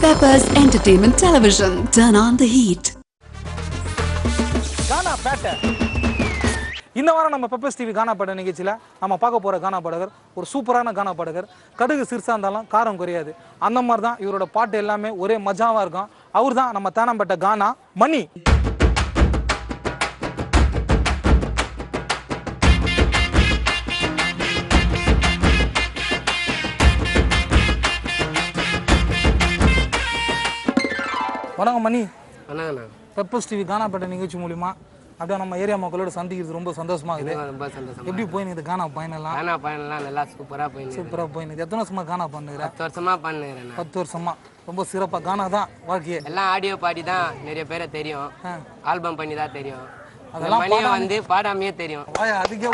Peppers Entertainment Television. Turn on the heat. கானா பேட்டை. இந்த வாரம் நம்ம பெப்பர்ஸ் டிவி கானா பாட நிகழ்ச்சியில் நம்ம பார்க்க போகிற கானா பாடகர் ஒரு சூப்பரான கானா பாடகர். கடுகு சிறுசாக இருந்தாலும் காரம் குறையாது. அந்த மாதிரி தான் இவரோட பாட்டு எல்லாமே ஒரே மஜாவாக இருக்கும். அவர் தான் நம்ம தேனாம்பேட்டை கானா மணி. வணக்கம் மணி. வணக்கண்ணா. பெப்பர்ஸ் டிவி கானா பாட்ட நிகழ்ச்சி மூலிமா அப்படியே நம்ம ஏரியா மக்களோட சந்திக்கிறது ரொம்ப சந்தோஷமா இருக்குது. ரொம்ப சந்தோஷம். எப்படி போயினுது கானா பயணம்லாம்? கானா பயணம்லாம் நல்லா சூப்பராக போயினுது. எத்தனை வருஷமா கானா பண்ணுறேன்? 10 வருஷமா பண்ணுறேன். 10 வருஷமா ரொம்ப சிறப்பாக கானா தான் வாழ்க்கையே. எல்லாம் ஆடியோ பாடி தான் நிறைய பேரை தெரியும், ஆல்பம் பண்ணி தான் தெரியும். அதெல்லாம் மணியை வந்து பாடாமையே தெரியும். அதுக்கே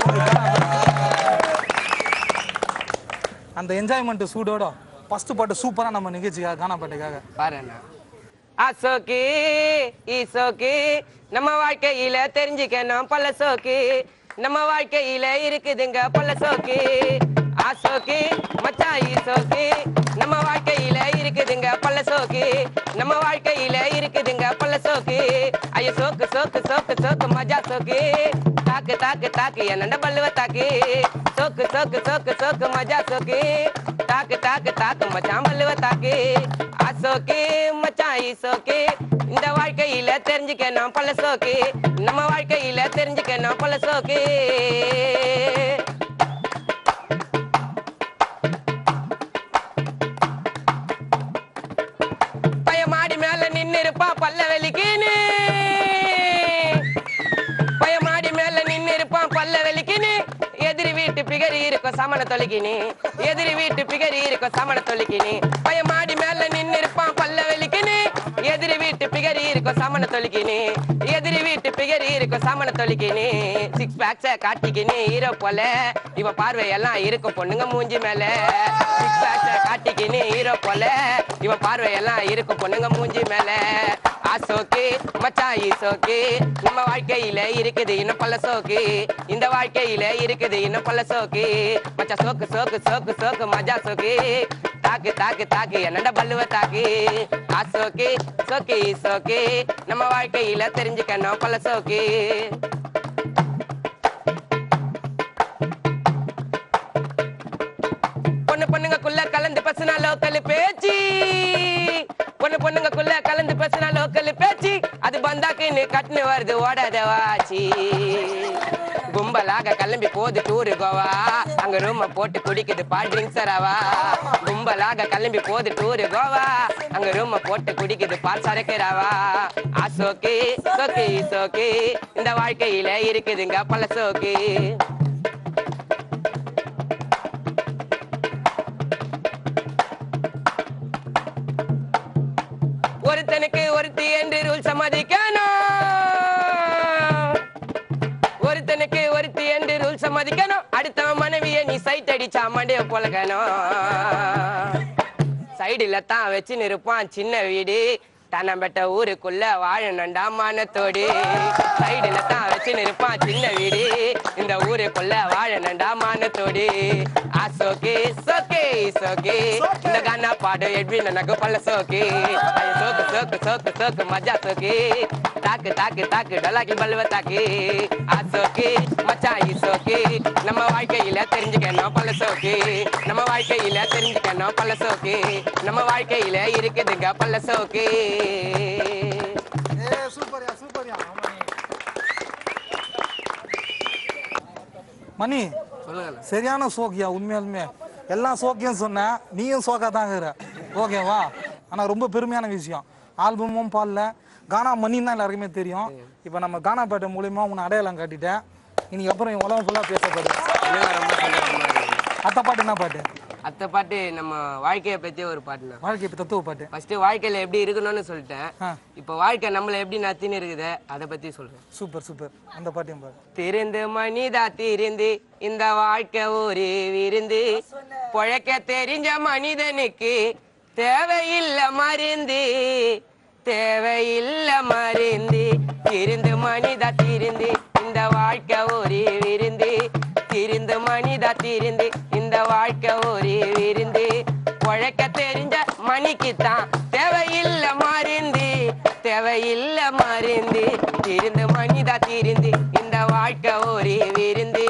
அந்த என்ஜாய்மெண்ட் சூடோட ஃபர்ஸ்ட் பாட்டு சூப்பராக நம்ம நிகழ்ச்சிக்காக கானா பாட்டுக்காக பாருண்ணா. அசோக்கு ஈசோக்கு நம்ம வாழ்க்கையில தெரிஞ்சுக்கணும் பல சோக்கு, நம்ம வாழ்க்கையில இருக்குதுங்க பல சோக்கு. அசோக்கு மச்சா ஈசோக்கு நம்ம வாழ்க்கையில இருக்குதுங்க பல சோக்கு, நம்ம வாழ்க்கையில இருக்குதுங்க பல சோக்கு. ஐயோ சோக்கு சோக்கு சோக்கு சோக்கு மஜா சோக்கு, தாக்கு தாக்கு தாக்கு என்னண்ட பல்லுவ தாக்கு. சோக்கு சோக்கு சோக்கு சோக்கு மஜா சோக்கு, தாக்கு தாக்கு தாக்கு மச்சான் பல்லுவ தாக்கு. அசோக்கு மச்சான் ஈசோக்கு இந்த வாழ்க்கையில தெரிஞ்சுக்கணும் பல சோக்கு, நம்ம வாழ்க்கையில தெரிஞ்சுக்கணும் பல சோக்கு. பயமாடி மேல நின்னு இருப்பா பல்ல வெளிக்கின்னு, பயமாடி மேல நின்னு இருப்பான் பல்ல வெளிக்கின்னு. எதிரி வீட்டு பிகரி இருக்கும் சமண தொலைக்கினி, எதிரி வீட்டு பிகரி இருக்கும் சமண தொலைக்கினி. பயமாடி மேல நின்னு இருப்பான் பல்ல வெளிக்கினி, எதிரி வீட்டு பிகரி இருக்கும் சமண தொலைக்கினி, எதிரி வீட்டு பிகரி இருக்கும் சமண தொலைக்கினி. 6 பேக்ஸ காட்டிக்கினி ஹீரோ போல இவ பார்வையெல்லாம் இருக்கும் பொண்ணுங்க மூஞ்சி மேல. 6 பேக்ஸ காட்டிக்கினி ஹீரோ போல இவ பார்வையெல்லாம் இருக்கும் பொண்ணுங்க மூஞ்சி மேல. அசோக்கு மச்சா ஈசோக்கு நம்ம வாழ்க்கையில இருக்குது இன்னும் பல சோக்கு, இந்த வாழ்க்கையில இருக்குது இன்னும் பல சோக்கு. மச்சா சோக்கு சோக்கு சோக்கு சோக்கு மஜா சோக்கு, தாக்கு தாக்கு தாக்கு என்னண்ட பல்லுவ தாக்கு. அசோக்கு சோக்கு ஈசோக்கு நம்ம வாழ்க்கையில தெரிஞ்சுக்கணும் பல சோக்கு. பொண்ணு பொண்ணுங்கக்குள்ள கலந்து பசுனா லோக்கல் பேச்சு, பொண்ணு பொண்ணுங்கக்குள்ள கலந்து பசுனா லோக்கல் பேச்சு. அது பந்தாக்குன்னு கட்டுன்னு வருது ஓடாத வாச்சி. கும்பலாக கிளம்பி போது டூரு கோவா, அங்க ரூம போட்டு குடிக்குது பால் ட்ரிங்க்ஸ் சராவா. கும்பலாக கிளம்பி போது டூரு கோவா, அங்க ரூம போட்டு குடிக்குது பால் சரக்குறாவா. அசோக்கு சோக்கு சோக்கு இந்த வாழ்க்கையில இருக்குதுங்க பல சோக்கு. ஒருத்தனுக்கு ஒருத்தி என்று ரூல் சம்மதிக்கணும், ஒருத்தனுக்கு ஒருத்தி என்று ரூல் சம்மதிக்கணும். அடுத்த மனைவியை நீ சைட் அடிச்சா மண்டைய பொழக்கணும். சைடுல தான் வச்சு நிற்பான் சின்ன வீடு, தன்னம்பட்ட ஊருக்குள்ள வாழணுண்டா மானத்தோடு. சைடுல தான் வச்சு நிற்பான் சின்ன வீடு, இந்த ஊருக்குள்ள வாழணுண்டா மானத்தோடு. அசோக்கு சோக்கு சோக்கு இந்த கானா பாடு எட்வின் எனக்கு பல்ல சோக்கு. சோக்கு சோக்கு சோக்கு சோக்கு மஜா சோக்கு, தாக்கு தாக்கு தாக்கு டொலாக்கி பல்லுவ தாக்கு. அசோக்கு மச்சா ஈசோக்கு நம்ம வாழ்க்கையில தெரிஞ்சுக்கணும் பல சோக்கு, நம்ம வாழ்க்கையில தெரிஞ்சுக்கணும் பல சோக்கு, நம்ம வாழ்க்கையில இருக்குதுங்க பல சோக்கு. மணி சொல்லுங்க. சரியான சோக்கியா. உண்மையாலுமே எல்லாம் சோக்கியம் சொன்ன, நீயும் சோக்கா தாங்கிற. ஓகேவா? ஆனால் ரொம்ப பெருமையான விஷயம். ஆல்பமும் பாடல, கானா மணின்னு தான் எல்லாருக்குமே தெரியும். இப்போ நம்ம கானா பாட்டு மூலியமா உன்னை அடையாளம் காட்டிட்டேன். இன்னைக்கு அப்புறம் உலகம் ஃபுல்லாக பேசப்படுது. ரொம்ப சந்தோஷமா இருக்கு. அத்தை பாட்டு என்ன பாட்டு? அத்த பாட்டு நம்ம வாழ்க்கையை பத்தி ஒரு பாட்டுனா, வாழ்க்கை தத்துவ பாட்டு. ஃபர்ஸ்ட் வாழ்க்கையில எப்படி இருக்கணும்னு சொல்லிட்டேன். இப்போ வாழ்க்கை நம்மள எப்படி நத்தின்னு இருக்குது அதை பத்தி சொல்றேன். Super super. அந்த பாட்டையும் பாரு. திருந்து மனிதா திருந்து இந்த வாழ்க்கை ஒரு விருந்து, பொழைக்க தெரிஞ்ச மனிதனுக்கு தேவையில்ல மருந்து, தேவையில்ல மருந்து. திருந்து மனிதா திருந்து இந்த வாழ்க்கை ஒரு விருந்து, திருந்து மனிதா திருந்து இந்த வாழ்க்கை ஒரு விருந்து, உழைக்க தெரிஞ்ச மணிக்குத்தான் தேவையில்லை மருந்து தேவையில்லை மருந்து திருந்து மணிதா திருந்து இந்த வாழ்க்கை ஒரு விருந்து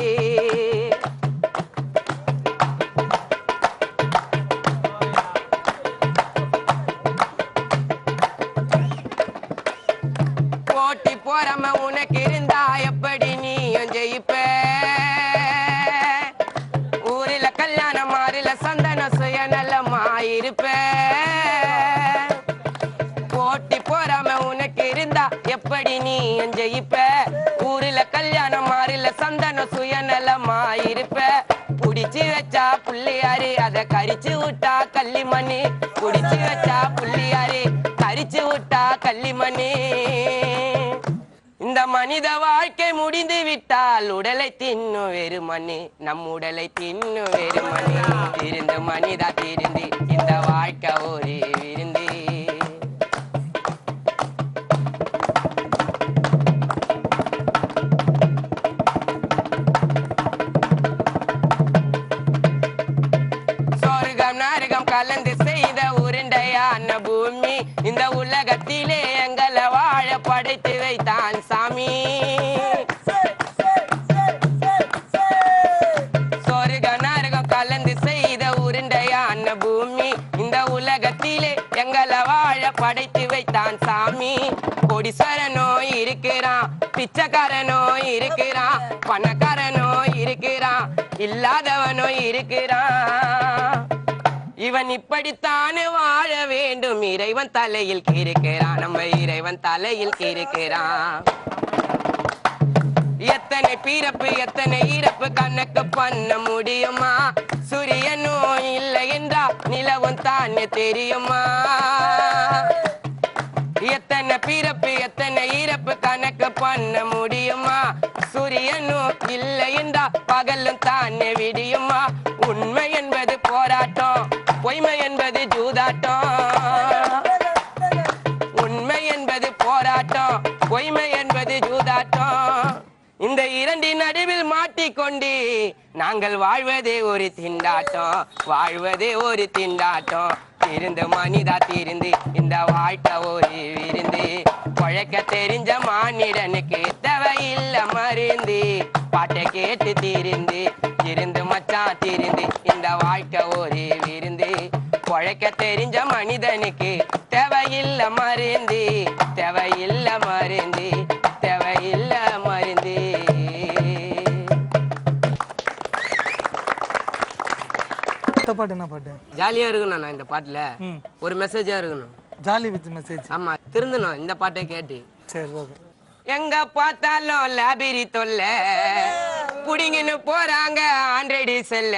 போட்டி போறாம உனக்கு இருந்தா எப்படி நீயும் ஜெயிப்ப ஊரில கல்யாணம் மாறில சந்தன சுயநலமா இருப்ப போட்டி போறாம உனக்கு இருந்தா எப்படி நீயும் ஜெயிப்ப ஊரில கல்யாணம் மாறில சந்தன சுயநலமா இருப்ப புடிச்சு வச்சா புள்ளியாரு அத கரிச்சு விட்டா கள்ளிமணி புடிச்சு வச்சா புள்ளியாரு கரிச்சு விட்டா கள்ளிமணி இந்த மனித வாழ்க்கை முடிந்து விட்டால் உடலை தின்னு வெறுமணி நம் உடலை தின்னு வெறுமணி இருந்து மனிதா திருந்து இந்த வாழ்க்கை ஒரு விருந்து சொர்க்கம் நரகம் கலந்து செய்த உருண்டையான பூமி இந்த உலகத்திலே எங்களை வாழ படைத்து வைத்தான் சாமி சொர்க்க நரகம் கலந்து செய்த உருண்டையான பூமி இந்த உலகத்திலே எங்களை வாழ படைத்து வைத்தான் சாமி கோடீஸ்வரனோ இருக்கிறான் பிச்சைக்காரனோ இருக்கிறான் பணக்காரனோ இருக்கிறான் இல்லாதவனோ இருக்கிறான் இவன் இப்படித்தானே வாழ வேண்டும் இறைவன் தலையில் இருக்கிறான் நம்ம இறைவன் தலையில் இருக்கிறான் எத்தனை பிறப்பு எத்தனை இறப்பு கணக்கு பண்ண முடியுமா சூரியனும் இல்லை என்றா நிலவும் தானே தெரியுமா எத்தனை பிறப்பு எத்தனை இறப்பு கணக்கு பண்ண முடியுமா சூரியனும் இல்லை என்றா பகலும் தானே விடியுமா உண்மை என்பது போராட்டம் பொய்மை என்பது ஜூதாட்டம் உண்மை என்பது போராட்டம் பொய்மை என்பது ஜூதாட்டம் இந்த இரண்டின் நடுவில் மாட்டிக்கொண்டு நாங்கள் வாழ்வதே ஒரு திண்டாட்டம் வாழ்வதே ஒரு திண்டாட்டம் திருந்து மனிதா திருந்து இந்த வாழ்க்கை ஒரு விருந்து உழைக்க தெரிஞ்ச மானிடனுக்கு தேவையில்லை மருந்து பாட்டை கேட்டு திருந்து திருந்து மச்சான் திருந்து இந்த வாழ்க்கை ஒரு விருந்து உழைக்க தெரிஞ்ச மனிதனுக்கு தேவையில்லை மருந்து தேவையில்லை மருந்து தேவையில்லை மருந்து பாட்டு என்ன பாட்டு ஜாலியா இருக்கணும் நான் இந்த பாட்டுல ஒரு மெசேஜா இருக்கணும் ஜாலி வித் மெசேஜ் ஆமா திருந்தணும் இந்த பாட்டை கேட்டு சரி ஓகே எங்க பார்த்தாலும் லைப்ரரி தொல்ல புடிங்கன்னு போறாங்க ஆண்ட்ராய்டு செல்ல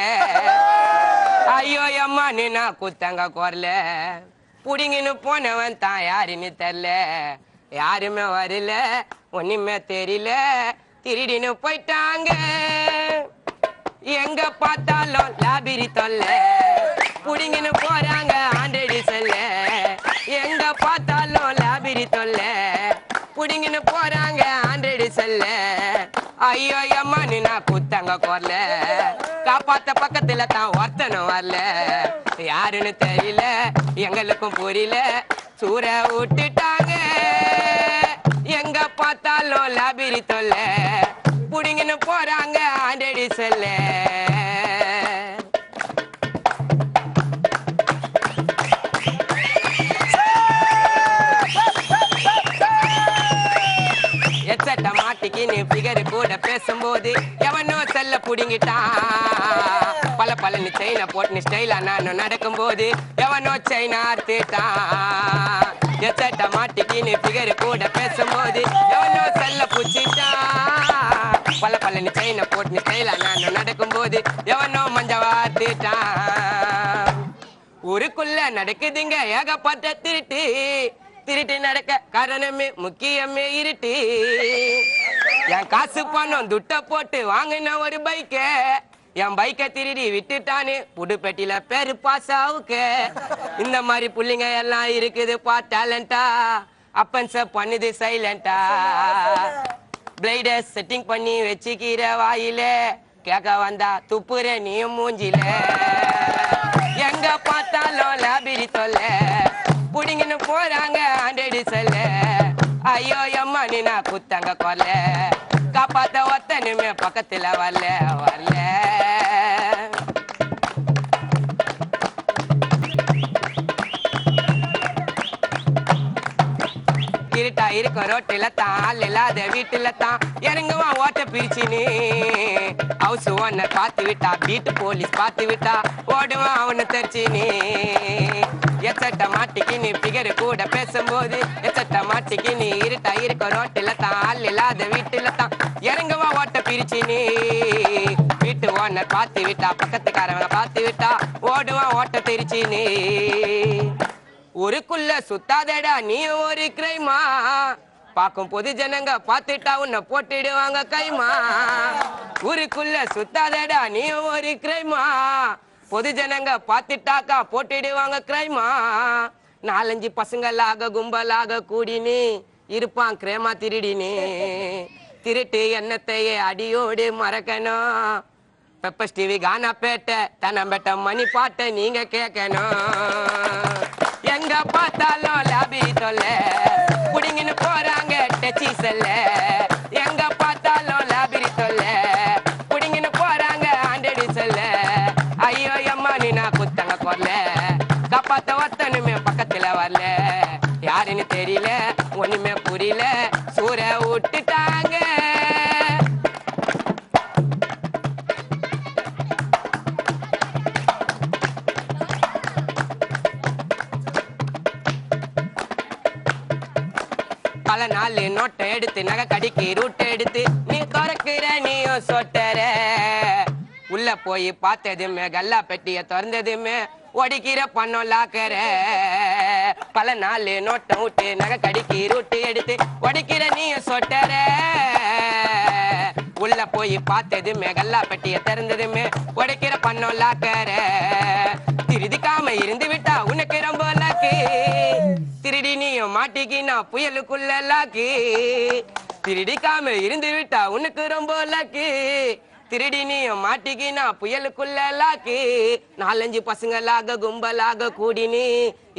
ஐயோ அம்மா நின்னா குத்தங்க குரல புடிங்கன்னு போனவன் தான் யாருன்னு தெரியல யாருமே வரல ஒண்ணுமே தெரியல திருடின்னு போயிட்டாங்க எங்க பார்த்தாலும் லைப்ரரி தொல்ல புடிங்கன்னு போறாங்க ஆண்ட்ராய்டு செல்ல எங்க பார்த்தாலும் லைப்ரரி தொல்ல புடிங்கன்னு போறாங்க ஆண்ட்ராய்டு செல்ல ஐயோ அம்மா நின்னா குத்தங்க குரல காப்பாத்த பக்கத்துல தான் ஒருத்தனும் வரல யாருன்னு தெரியல எங்களுக்கும் புரியல சூற விட்டுட்டாங்க எங்க பார்த்தாலும் லைப்ரரி தொல்ல புடிங்கன்னு போறாங்க ஆண்ட்ராய்டு செல்ல எச்சட்ட மாட்டிக்கு நீ பிகரு கூட பேசும்போது எவனோ செல்ல புடிங்கிட்டான் பல பலனு செயினை போட்டு ஸ்டைலா நானும் நடக்கும் போது எவனோ செயினா அறுத்துட்டான் எச்சட்ட மாட்டிக்கு நீ பிகரு கூட பேசும்போது எவனோ செல்ல புடிச்சிட்டான் பல பலனு செயினை போட்டு ஸ்டைலா நானும் நடக்கும் போது எவனோ மஞ்சவா அறுத்துட்டான் ஊருக்குள்ள நடக்குதுங்க ஏகப்பட்ட திருட்டு திருட்டு நடக்க காரணமே முக்கியமே இருட்டு என் காசு பணம் துட்ட போட்டு வாங்கின ஒரு பைக்க என் பைக்கை திருடி விட்டுட்டானு புதுப்பேட்டில பேரு பாசாவுக்கு இந்த மாதிரி புள்ளிங்க எல்லாம் இருக்குதுப்பா டேலண்டா அப்பன்ஸ பண்ணுது சைலண்டா பிளைட செட்டிங் பண்ணி வச்சுக்கிற வாயில கேட்க வந்தா துப்புற நீ மூஞ்சில எங்க பார்த்தாலும் லாபிரி தொல்ல புடிங்கன்னு போறாங்க ஆண்டடி சொல்ல ஐயோ அம்மா நீ நான் குத்தங்க கொல்ல காப்பாத்த ஒத்தனுமே பக்கத்துல வரல வரல இருட்டா இருக்கும் ரோட்டில தான் ஆள் இல்லாத வீட்டுல தான் இறங்குவான் ஓட்ட பிரிச்சுன்னு ஹவுஸ் ஓனர் பார்த்து விட்டா வீட்டு போலீஸ் பார்த்து விட்டா ஓடுவான் அவனை தெரிச்சுன்னு எச்சட்ட மாட்டிக்கின்னு பிகரு கூட பேசும்போது எச்சட்ட மாட்டிக்கின்னு இருட்டா இருக்கும் ரோட்டில தான் ஆள் இல்லாத வீட்டுல தான் இறங்குவான் ஓட்ட பிரிச்சுன்னு வீட்டு ஓனர் பார்த்து விட்டா பக்கத்துக்காரவங்க பார்த்து விட்டா ஓடுவான் ஓட்ட தெரிச்சுன்னு ஊருக்குள்ள சுத்தாதடா நீ ஒரு கிரைமா பாக்கும் பொது ஜனங்க பார்த்துட்டா உன்னை போட்டுடுவாங்க கைமா ஊருக்குள்ள சுத்தாதடா நீ ஒரு கிரைமா பொது ஜனங்க பார்த்துட்டாக்கா போட்டுடுவாங்க கிரைமா 4-5 பசங்களாக கும்பலாக கூடினு இருப்பான் கிரேமா திருடினு திருட்டு எண்ணத்தையே அடியோடு மறக்கணும் பெப்பர்ஸ் டிவி கானா பேட்டை தனம்பேட்ட மணி பாட்டை நீங்க கேட்கணும் எங்க பார்த்தாலும் லாபிரி தொல்ல புடிங்கன்னு போறாங்க டச்சி செல்ல எங்க பார்த்தாலும் லாபிரி தொல்ல புடிங்கன்னு போறாங்க ஆண்டடி செல்ல ஐயோ அம்மா நீ நான் குத்தங்க கொல்ல காப்பாத்த ஒத்தனுமே பக்கத்துல வரல யாருன்னு தெரியல ஒண்ணுமே புரியல சூற விட்டுட்டாங்க பல நாள் நோட்டை எடுத்து நகை கடிக்கு ரூட் எடுத்து நீ திறக்கிற நீயும் சொட்டற உள்ள போய் பார்த்ததுமே கல்லா பெட்டிய திறந்ததுமே ஒடிக்கிற பணம் லாக்கற பல நாள் நோட்டை விட்டு நகை கடிக்கு ரூட்டு எடுத்து ஒடிக்கிற நீயும் சொட்டற உள்ள போய் பார்த்ததுமே கல்லா பெட்டிய திறந்ததுமே ஒடிக்கிற பணம் லாக்கற திருதிக்காம இருந்து விட்டா உனக்கு ரொம்ப லாக்கு திருடி நீயும் மாட்டிக்கினா புயலுக்குள்ள லாக்கு திருடிக்காம இருந்து விட்டா உனக்கு ரொம்ப லாக்கு திருடி நீயும் மாட்டிக்கினா புயலுக்குள்ள லாக்கு 4-5 பசங்களாக கும்பலாக கூடினு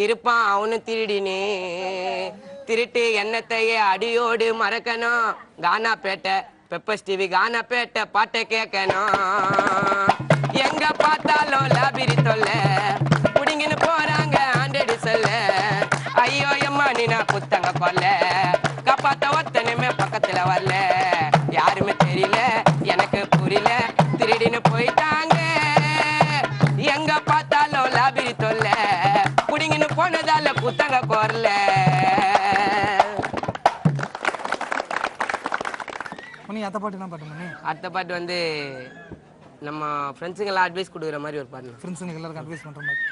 இருப்பான் அவனு திருடினு திருட்டு எண்ணத்தையே அடியோடு மறக்கணும் கானா பேட்டை பெப்பர்ஸ் டிவி கானா பேட்டை பாட்டை கேட்கணும் எங்க பார்த்தாலும் லாபிரி தொல்ல புடிங்கன்னு போறாங்க ஆண்டடி சொல்ல ஐயோ அம்மா நீ நான் குத்தங்க கொல்ல காப்பாத்த ஒத்தனுமே பக்கத்துல வரல யாருமே தெரியல எனக்கு புரியல திருடின்னு போயிட்டாங்க எங்க பார்த்தாலும் லாபிரி தொல்ல புடிங்கன்னு போனதால குத்தங்க கொல்ல அடுத்த பாட்டு வந்து நம்ம ஃப்ரெண்ட்ஸுங்கெல்லாம் அட்வைஸ் கொடுக்குற மாதிரி ஒரு பாட்டு ஃப்ரெண்ட்ஸுங்க எல்லாருக்கும் அட்வைஸ் பண்ற மாதிரி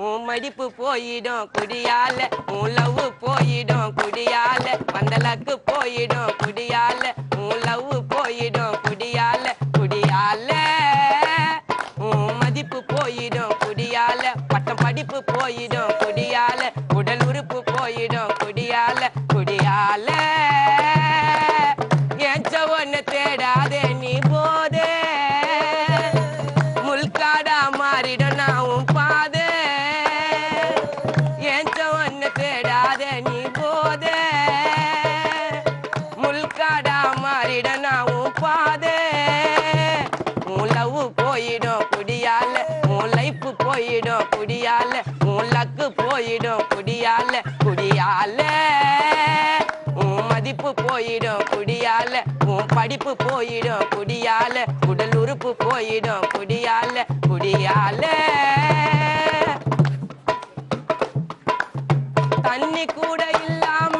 உன் மடிப்பு போயிடும் குடியால உன் லவ் போயிடும் குடியால வந்தலக்கு போயிடும் குடியால உன் லவ் போயிடும் குடியால குடியால உன் மதிப்பு போயிடும் குடியால பட்டம் படிப்பு போயிடும் குடியால உடல் உறுப்பு போயிடும் குடியால குடியால ஏச்ச ஒன்னு தேடாதே நீ போதே முல்காடா மாறிடும் நான் உன் பாதே ஏச்ச ஒன்னு தேடாதே நீ போதே முல்காடா மாறிடும் நான் உன் பாதே உன் லவ் போயிடும் குடியால உன் லைஃப் போயிடும் குடியால உன் லக்கு போயிடும் குடியால குடியால உன் மதிப்பு போயிடும் குடியால உன் படிப்பு போயிடும் குடியால உடல் உறுப்பு போயிடும் குடியால குடியால தண்ணி கூட இல்லாம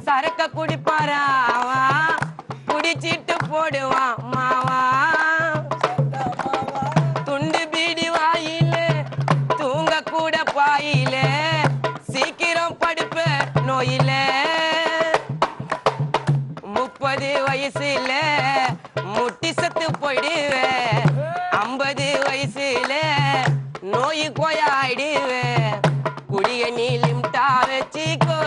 சரக்க குடிப்பாரா குடிச்சிட்டு போடுவான் மாவா துண்டு பீடி வாயில தூங்க கூட பாயில சீக்கிரம் படுப்ப நோயில 30 வயசுல முட்டி சத்து போயிடுவேன் 50 வயசுல நோய் கோயாயிடுவேன் குடிய நீ லிம்டா வச்சிக்கோ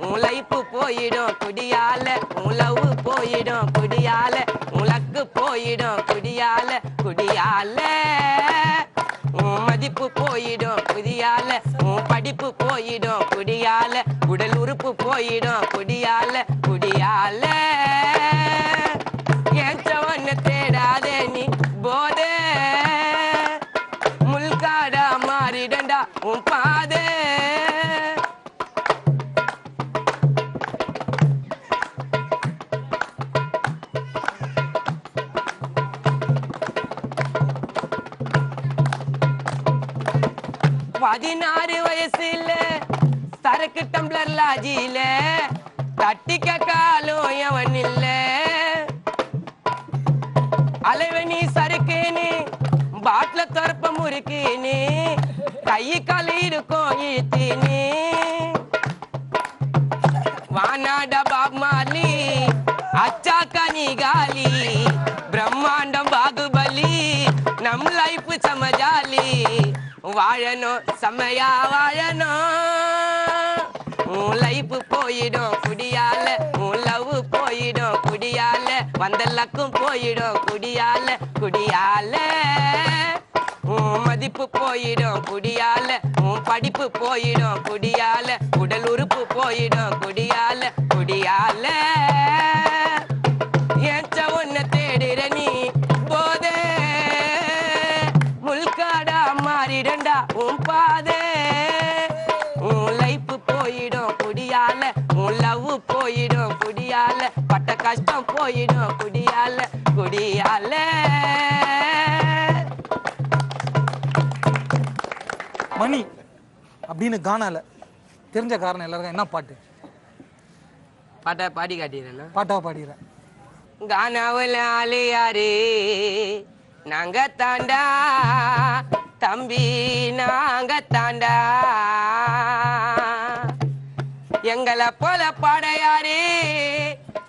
உன் லைஃப் போயிடும் குடியால உன் லவ் போயிடும் குடியால உன் லக்கு போயிடும் குடியால குடியால மதிப்பு போயிடும் குடியால உன் படிப்பு போயிடும் குடியால உடல் உறுப்பு போயிடும் குடியால குடியால ஏற்றவன்னு தேடாதே நீ போதே முள்காடா மாறிடண்டா உன் பாதே பதினாறு வயசுல சரக்கு டம்ளர் லாஜில தட்டிக்க காலும் எவன் இல்ல அலைவனி சறுக்குன்னு பாட்டில துறப்ப முறுக்குன்னு கை கால இருக்கும் இழுத்தின்னு வானாட பாப் மாலி அச்சா கனி காலி பிரம்மாண்டம் பாகுபலி நம் லைஃப் சமஜாலி வாழணும் செம்மையா வாழணும் உன் லைஃப் போயிடும் குடியால உன் லவ் போயிடும் குடியால வந்த லக்கும் போயிடும் குடியால குடியால உன் மதிப்பு போயிடும் குடியால உன் படிப்பு போயிடும் குடியால உடல் உறுப்பு போயிடும் குடியால குடியால ஏற்ற ஒன்ன தேடுற நீ போதே முள்காடா மாறிடண்டா உன் பாதே உன் லைஃப் போயிடும் குடியால உன் லவ் போயிடும் குடியால பட்ட கஷ்டம் போயிடும் குடியால குடியால மணி அப்படின்னு கானால தெரிஞ்ச காரணம் எல்லாருக்கும் என்ன பாட்டு பாட்டா பாடி காட்டிடுறேன்னா பாட்டாவை பாடிடுறேன். கானாவில் ஆளு யாரு நாங்க தாண்டா தம்பி நாங்க தாண்டா எங்களை போல பாடையாரு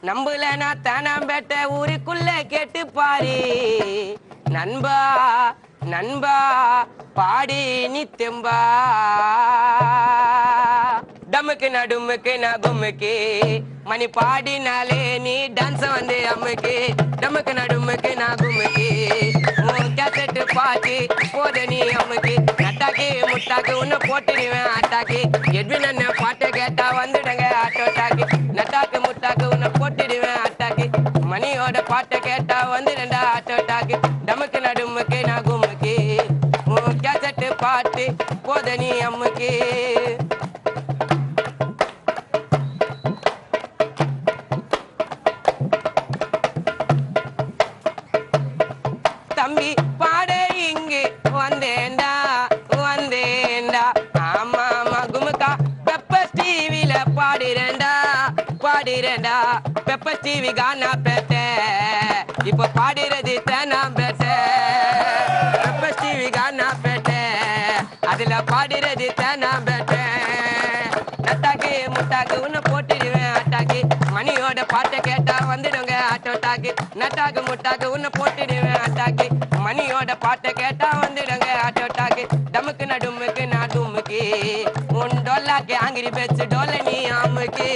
நம்புலனா தானாம்பேட்டை ஊருக்குள்ள கேட்டு பாரு நண்பா நண்பா பாடி நித்தம்பா டமுக்கு நடுமுக்கு நகுமுக்கு மணி பாடினாலே நீ டான்ஸ் வந்து அம்முக்கு டமுக்கு நடுமுக்கு நகுமுக்கு கேசட்டு பாட்டு போத நீ அம்முக்கு நட்டாக்கு முட்டாக்கு உன்னை போட்டுடுவேன் ஆட்டாக்கு எட்வின் அண்ணன் பாட்டை கேட்டா வந்துடுங்க ஆட்டோட்டாக்கு நட்டாக்கு முட்டாக்கு உன்னை போட்டுடுவேன் ஆட்டாக்கு மணியோட பாட்டை கேட்டா வந்துடுண்டா ஆட்டோட்டாக்கு டமுக்கு நடுமுக்கு நகுமுக்கு கேசட்டு பாட்டு போத நீ அம்முக்கு தம்பி பாட இங்கு வந்தேண்டா வந்தேண்டா ஆமா ஆமா குமுக்கா பெப்பர் டிவில பாடிறேண்டா பாடிறேண்டா பெப்பர் டிவி கானா பேட்ட இப்ப பாடிறது தேனா பேட்ட பெப்பர் டிவி கானா பேட்ட அதுல பாடிறது தேனா பேட்ட நட்டாக்கு முட்டாக்கு உன்னை போட்டுடுவேன் ஆட்டாக்கு மணியோட பாட்டை கேட்டா வந்துடுங்க ஆட்டோட்டாக்கு நட்டாக்கு முட்டாக்கு உன்னை போட்டுடுவேன் ஆட்டாக்கு மணியோட பாட்டை கேட்டா வந்துடுங்க ஆட்டோட்டாக்கு டமுக்கு நடுமுக்கு நடுமுக்கு உன் டொல்லாக்கு ஆங்கிரி பேச்சு டோல நீ அம்முக்கு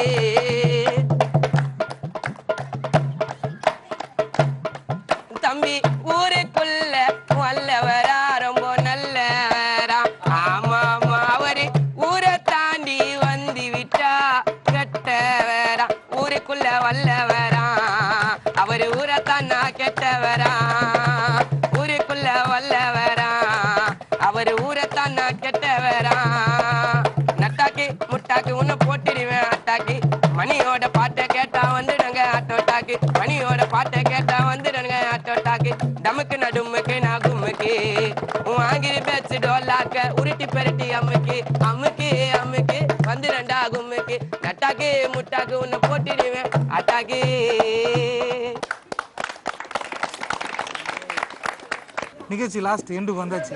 தம்பி ஊருக்குள்ள வல்லவரா ரொம்ப நல்லவரா ஆமா ஆமா அவரு ஊரை தாண்டி வந்து விட்டா கெட்டவரா ஊருக்குள்ள வல்லவரா அவரு ஊரை தானா கெட்டவரா ஊருக்குள்ள வல்லவரா அவரு ஊரை தானா கெட்டவரா நட்டாக்கு முட்டாக்கு உன்னை போட்டுடுவேன் ஆட்டாக்கு மணியோட பாட்டை கேட்டா வந்துடுங்க ஆட்டோட்டாக்கு மணியோட பாட்டை கேட்டா வந்துடுங்க ஆட்டோட்டாக்கு டமுக்கு நடுமுக்கு நகுமுக்கு வாங்கிரி பேச்சு டோலாக்க உருட்டி பெருட்டி அம்முக்கு அம்முக்கு அம்முக்கு வந்துடுண்டா கும்முக்கு நட்டாக்கு முட்டாக்கு உன்னை போட்டுடுவேன் ஆட்டாக்கு நிகழ்ச்சி லாஸ்ட் எண்டுக்கு வந்தாச்சு.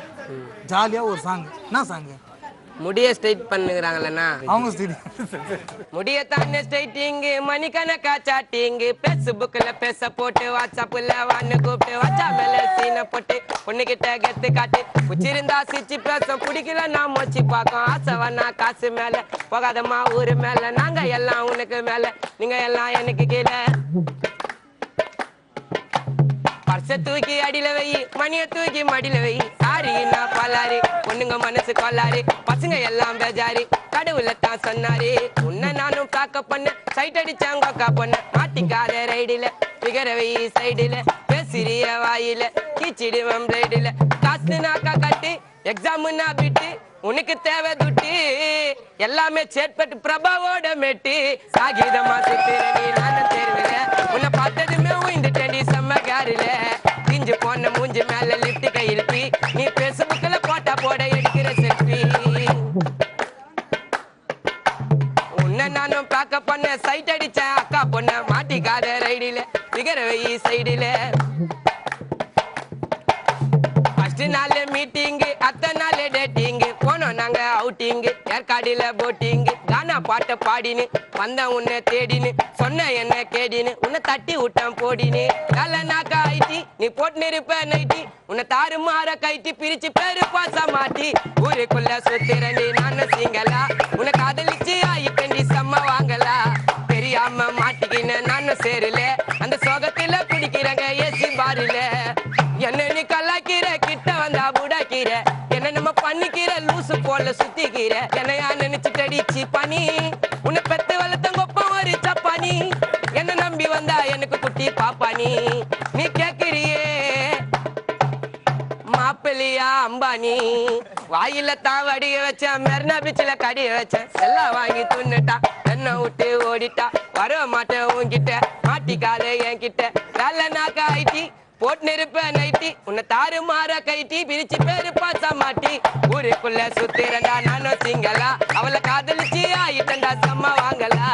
ஜாலியா ஒரு சாங். என்ன சாங்? முடிய ஸ்ட்ரைட் பண்ணுகிறாங்களா அவங்க ஸ்டேடி முடிய தானே ஸ்ட்ரைட்டிங் மணிக்கணக்கா சாட்டிங் பேஸ்புக்ல பேச போட்டு வாட்ஸ்அப்ல வான்னு கூப்பிட்டு வாட்சா மேல சீனை போட்டு பொண்ணுகிட்ட கெத்து காட்டு பிடிச்சிருந்தா சிரிச்சு பேச பிடிக்கல நான் மோச்சு பார்க்கும் ஆசை வண்ணா காசு மேல போகாதம்மா ஊரு மேல நாங்க எல்லாம் உனக்கு மேல நீங்க எல்லாம் எனக்கு கீழே பர்ச தூக்கி அடியில வை, மணிய தூக்கி மடியில வை. ஆரின்னா பலாரு, பொண்ணுங்க மனசு கொள்ளாரு, பசங்க எல்லாம் பேஜாரு, கடவுள தான் சொன்னாரு. உன்னை நானும் பேக்கப் பண்ண, சைட் அடிச்சாங்க அக்கா பொண்ண. மாட்டிக்காத ரைடில, பிகரவை சைடுல, பேசிறிய வாயில, கீச்சிடுவம் ரைடுல. காசு நாக்கா கட்டு, எக்ஸாமுன்னா விட்டு, உனக்கு தேவை துட்டு. எல்லாமே சேட்பட்டு பிரபாவோட மெட்டு. காகிதமா சுத்துற நீ நானும் தேர்வில, உன்னை பார்த்ததுமே உயிந்துட்டேன் செம்ம காரில. திஞ்சு போன மூஞ்சி மேல லிப்ட் கையில்பி, நீ பேஸ்புக்ல போட்டா போட எடுக்கிற செல்ஃபி. உன்னை நானும் பேக்கப் பண்ண, சைட் அடிச்சேன் அக்கா பொண்ண. மாட்டிக்காத ரைடில, பிகரவை சைடுல. ஃபர்ஸ்ட் நாள் மீட்டிங், அத்தனை நாள் டேட்டிங். போனோம் நாங்க அவுட்டிங், ஏற்காடில போட்டிங். கானா பாட்ட பாடினு வந்த உன்னை தேடினு, சொன்ன என்ன கேடினு, உன்னை தட்டி விட்டான் போடினு. நல்ல நாக்கா ஐட்டி, நீ போட்டு இருப்ப நைட்டி. உன்னை தாறு மாற கைட்டி, பிரிச்சு பேரு பாச மாட்டி. ஊருக்குள்ள சுத்திரண்டி நானும் சிங்களா, உன்னை காதலிச்சு ஆயிட்டண்டி செம்ம வாங்கலா. தெரியாம மாட்டிக்கின நானும் சேருல, அந்த சோகத்துல குடிக்கிறங்க ஏசி பாருல. என்ன நீ கல்லாக்கிற, கிட்ட வந்தா புடாக்கிற, என்ன நம்ம பண்ணிக்கிற, லூசு போல சுத்திக்கிற. என்னையா நினைச்சுட்டு அடிச்சு பனி, உன்னை பெத்து வளர்த்தங்கொப்பம் ஒரு சப்பானி. என்ன நம்பி வந்தா எனக்கு குட்டி பாப்பானி. நீ கேக்குறியே மாப்பிள்ளையா அம்பானி. வாயில தான் வடிய வச்ச, மெர்னா பீச்சில கடிய வச்ச. எல்லாம் வாங்கி துண்ணுட்டா, என்ன விட்டு ஓடிட்டா. வர மாட்டேன் உன்கிட்ட, மாட்டிக்காத என்கிட்ட. வேலை நாக்கா ஐட்டி, போட்டு இருப்ப நைட்டி. உன்னை தாறு மாற கைட்டி, பிரிச்சு பேரு பாச மாட்டி. ஊருக்குள்ள சுத்திரண்டா நானும் சிங்களா, அவளை காதலிச்சு ஆயிட்டண்டா செம்ம வாங்கலா.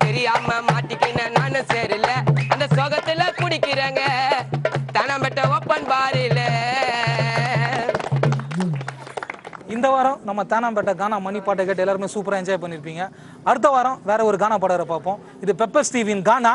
தெரியாம மாட்டிக்கின நானும் சேருல, அந்த சோகத்துல குடிக்கிறங்க தனம்பட்ட ஓப்பன் பாரில. இந்த வாரம் நம்ம தேனாம்பேட்டை கானா மணி பாட்டை கேட்டு எல்லாருமே சூப்பரா என்ஜாய் பண்ணிருப்பீங்க. அடுத்த வாரம் வேற ஒரு கானா பாடகரை பார்ப்போம். இது பெப்பர் ஸ்டீவின் கானா.